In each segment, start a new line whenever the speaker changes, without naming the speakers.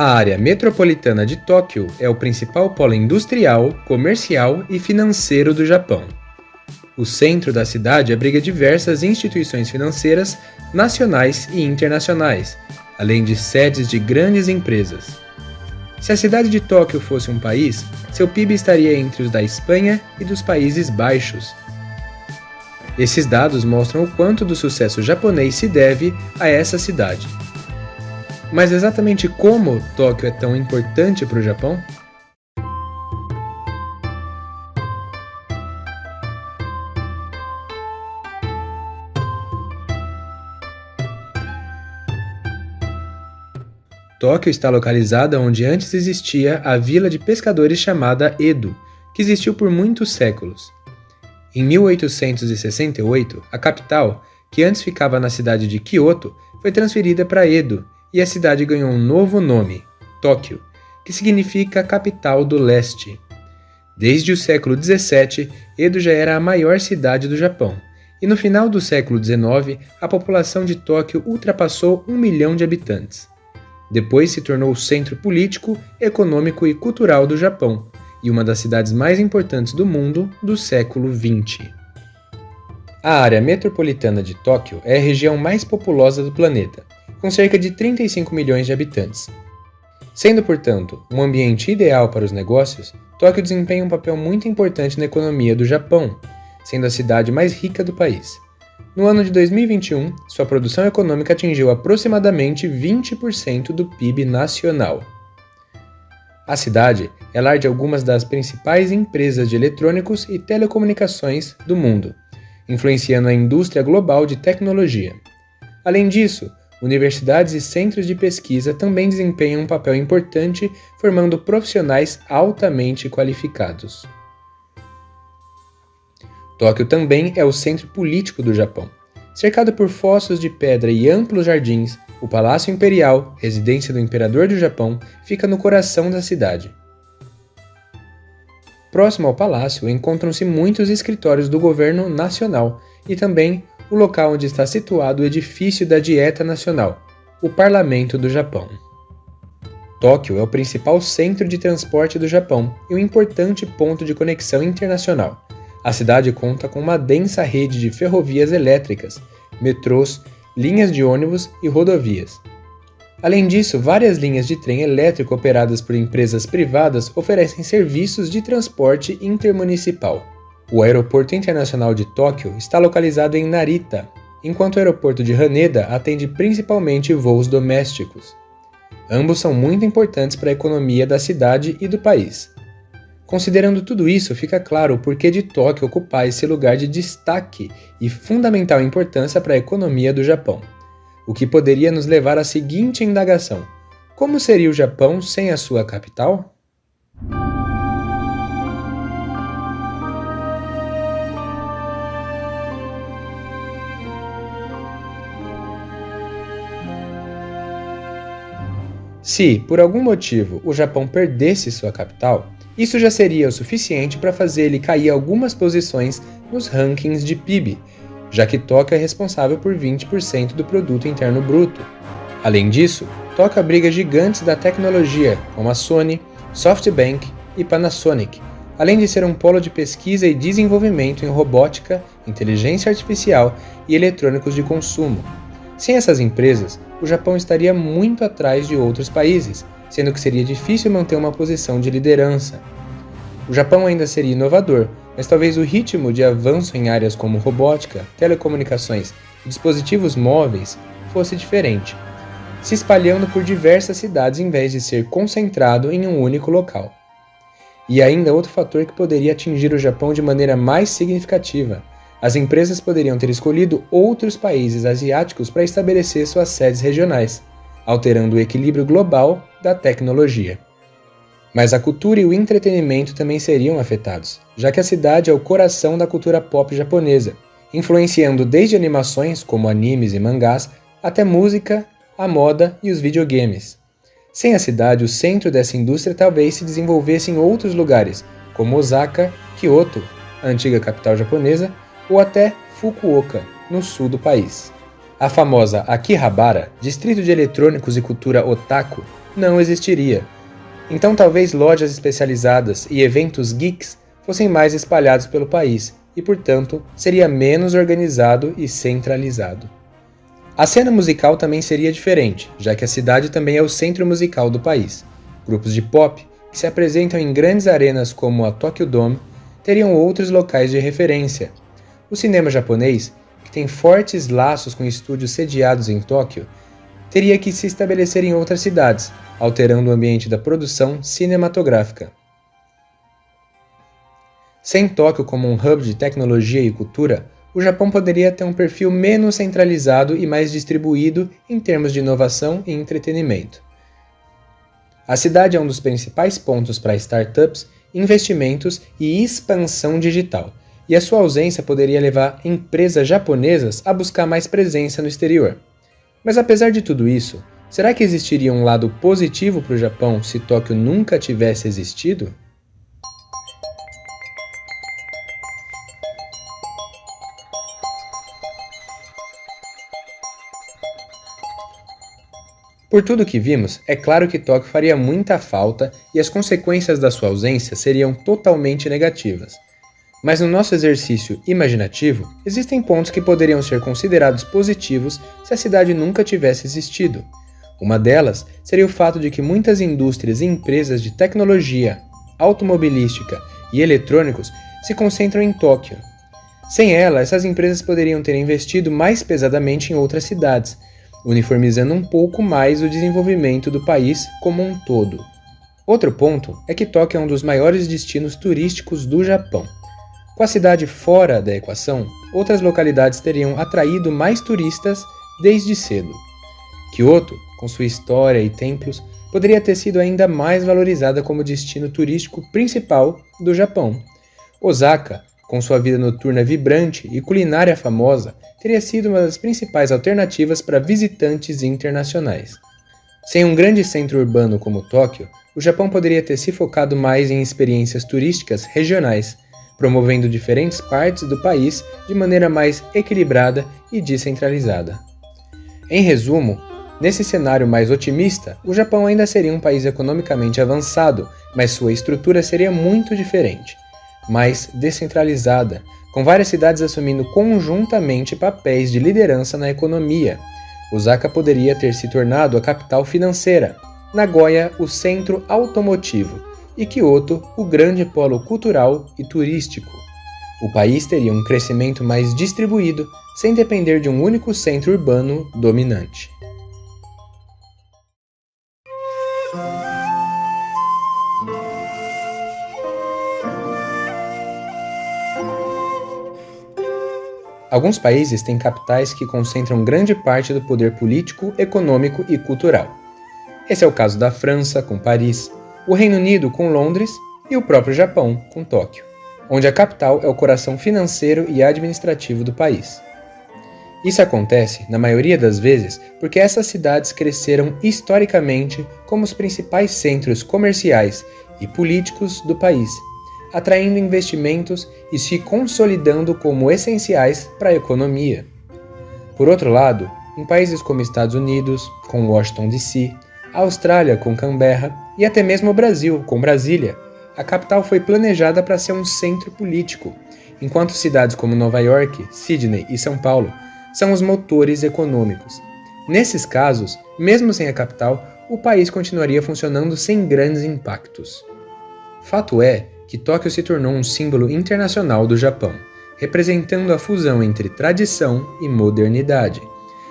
A área metropolitana de Tóquio é o principal polo industrial, comercial e financeiro do Japão. O centro da cidade abriga diversas instituições financeiras nacionais e internacionais, além de sedes de grandes empresas. Se a cidade de Tóquio fosse um país, seu PIB estaria entre os da Espanha e dos Países Baixos. Esses dados mostram o quanto do sucesso japonês se deve a essa cidade. Mas exatamente como Tóquio é tão importante para o Japão? Tóquio está localizada onde antes existia a vila de pescadores chamada Edo, que existiu por muitos séculos. Em 1868, a capital, que antes ficava na cidade de Kyoto, foi transferida para Edo, e a cidade ganhou um novo nome, Tóquio, que significa capital do leste. Desde o século XVII, Edo já era a maior cidade do Japão, e no final do século XIX, a população de Tóquio ultrapassou 1 milhão de habitantes. Depois se tornou o centro político, econômico e cultural do Japão, e uma das cidades mais importantes do mundo do século XX. A área metropolitana de Tóquio é a região mais populosa do planeta, com cerca de 35 milhões de habitantes. Sendo, portanto, um ambiente ideal para os negócios, Tóquio desempenha um papel muito importante na economia do Japão, sendo a cidade mais rica do país. No ano de 2021, sua produção econômica atingiu aproximadamente 20% do PIB nacional. A cidade é lar de algumas das principais empresas de eletrônicos e telecomunicações do mundo, influenciando a indústria global de tecnologia. Além disso, universidades e centros de pesquisa também desempenham um papel importante, formando profissionais altamente qualificados. Tóquio também é o centro político do Japão. Cercado por fossos de pedra e amplos jardins, o Palácio Imperial, residência do Imperador do Japão, fica no coração da cidade. Próximo ao palácio encontram-se muitos escritórios do governo nacional e também o local onde está situado o edifício da Dieta Nacional, o Parlamento do Japão. Tóquio é o principal centro de transporte do Japão e um importante ponto de conexão internacional. A cidade conta com uma densa rede de ferrovias elétricas, metrôs, linhas de ônibus e rodovias. Além disso, várias linhas de trem elétrico operadas por empresas privadas oferecem serviços de transporte intermunicipal. O Aeroporto Internacional de Tóquio está localizado em Narita, enquanto o aeroporto de Haneda atende principalmente voos domésticos. Ambos são muito importantes para a economia da cidade e do país. Considerando tudo isso, fica claro o porquê de Tóquio ocupar esse lugar de destaque e fundamental importância para a economia do Japão. O que poderia nos levar à seguinte indagação: como seria o Japão sem a sua capital? Se, por algum motivo, o Japão perdesse sua capital, isso já seria o suficiente para fazer ele cair algumas posições nos rankings de PIB, já que Tóquio é responsável por 20% do produto interno bruto. Além disso, Tóquio abriga gigantes da tecnologia, como a Sony, SoftBank e Panasonic, além de ser um polo de pesquisa e desenvolvimento em robótica, inteligência artificial e eletrônicos de consumo. Sem essas empresas, o Japão estaria muito atrás de outros países, sendo que seria difícil manter uma posição de liderança. O Japão ainda seria inovador, mas talvez o ritmo de avanço em áreas como robótica, telecomunicações e dispositivos móveis fosse diferente, se espalhando por diversas cidades em vez de ser concentrado em um único local. E ainda outro fator que poderia atingir o Japão de maneira mais significativa: as empresas poderiam ter escolhido outros países asiáticos para estabelecer suas sedes regionais, alterando o equilíbrio global da tecnologia. Mas a cultura e o entretenimento também seriam afetados, já que a cidade é o coração da cultura pop japonesa, influenciando desde animações, como animes e mangás, até música, a moda e os videogames. Sem a cidade, o centro dessa indústria talvez se desenvolvesse em outros lugares, como Osaka, Kyoto, a antiga capital japonesa, ou até Fukuoka, no sul do país. A famosa Akihabara, distrito de eletrônicos e cultura otaku, não existiria. Então talvez lojas especializadas e eventos geeks fossem mais espalhados pelo país e, portanto, seria menos organizado e centralizado. A cena musical também seria diferente, já que a cidade também é o centro musical do país. Grupos de pop, que se apresentam em grandes arenas como a Tokyo Dome, teriam outros locais de referência. O cinema japonês, que tem fortes laços com estúdios sediados em Tóquio, teria que se estabelecer em outras cidades, alterando o ambiente da produção cinematográfica. Sem Tóquio como um hub de tecnologia e cultura, o Japão poderia ter um perfil menos centralizado e mais distribuído em termos de inovação e entretenimento. A cidade é um dos principais pontos para startups, investimentos e expansão digital, e a sua ausência poderia levar empresas japonesas a buscar mais presença no exterior. Mas apesar de tudo isso, será que existiria um lado positivo para o Japão se Tóquio nunca tivesse existido? Por tudo que vimos, é claro que Tóquio faria muita falta e as consequências da sua ausência seriam totalmente negativas. Mas no nosso exercício imaginativo, existem pontos que poderiam ser considerados positivos se a cidade nunca tivesse existido. Uma delas seria o fato de que muitas indústrias e empresas de tecnologia, automobilística e eletrônicos se concentram em Tóquio. Sem ela, essas empresas poderiam ter investido mais pesadamente em outras cidades, uniformizando um pouco mais o desenvolvimento do país como um todo. Outro ponto é que Tóquio é um dos maiores destinos turísticos do Japão. Com a cidade fora da equação, outras localidades teriam atraído mais turistas desde cedo. Kyoto, com sua história e templos, poderia ter sido ainda mais valorizada como destino turístico principal do Japão. Osaka, com sua vida noturna vibrante e culinária famosa, teria sido uma das principais alternativas para visitantes internacionais. Sem um grande centro urbano como Tóquio, o Japão poderia ter se focado mais em experiências turísticas regionais, promovendo diferentes partes do país de maneira mais equilibrada e descentralizada. Em resumo, nesse cenário mais otimista, o Japão ainda seria um país economicamente avançado, mas sua estrutura seria muito diferente, mais descentralizada, com várias cidades assumindo conjuntamente papéis de liderança na economia. Osaka poderia ter se tornado a capital financeira, Nagoya o centro automotivo e Kyoto o grande polo cultural e turístico. O país teria um crescimento mais distribuído, sem depender de um único centro urbano dominante. Alguns países têm capitais que concentram grande parte do poder político, econômico e cultural. Esse é o caso da França, com Paris, o Reino Unido, com Londres, e o próprio Japão, com Tóquio, onde a capital é o coração financeiro e administrativo do país. Isso acontece, na maioria das vezes, porque essas cidades cresceram historicamente como os principais centros comerciais e políticos do país, atraindo investimentos e se consolidando como essenciais para a economia. Por outro lado, em países como Estados Unidos, com Washington DC, a Austrália com Canberra e até mesmo o Brasil com Brasília, a capital foi planejada para ser um centro político, enquanto cidades como Nova York, Sydney e São Paulo são os motores econômicos. Nesses casos, mesmo sem a capital, o país continuaria funcionando sem grandes impactos. Fato é que Tóquio se tornou um símbolo internacional do Japão, representando a fusão entre tradição e modernidade.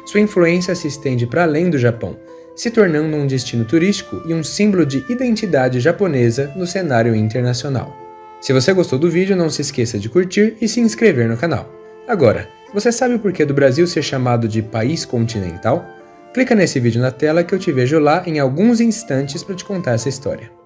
Sua influência se estende para além do Japão, se tornando um destino turístico e um símbolo de identidade japonesa no cenário internacional. Se você gostou do vídeo, não se esqueça de curtir e se inscrever no canal. Agora, você sabe o porquê do Brasil ser chamado de país continental? Clica nesse vídeo na tela que eu te vejo lá em alguns instantes para te contar essa história.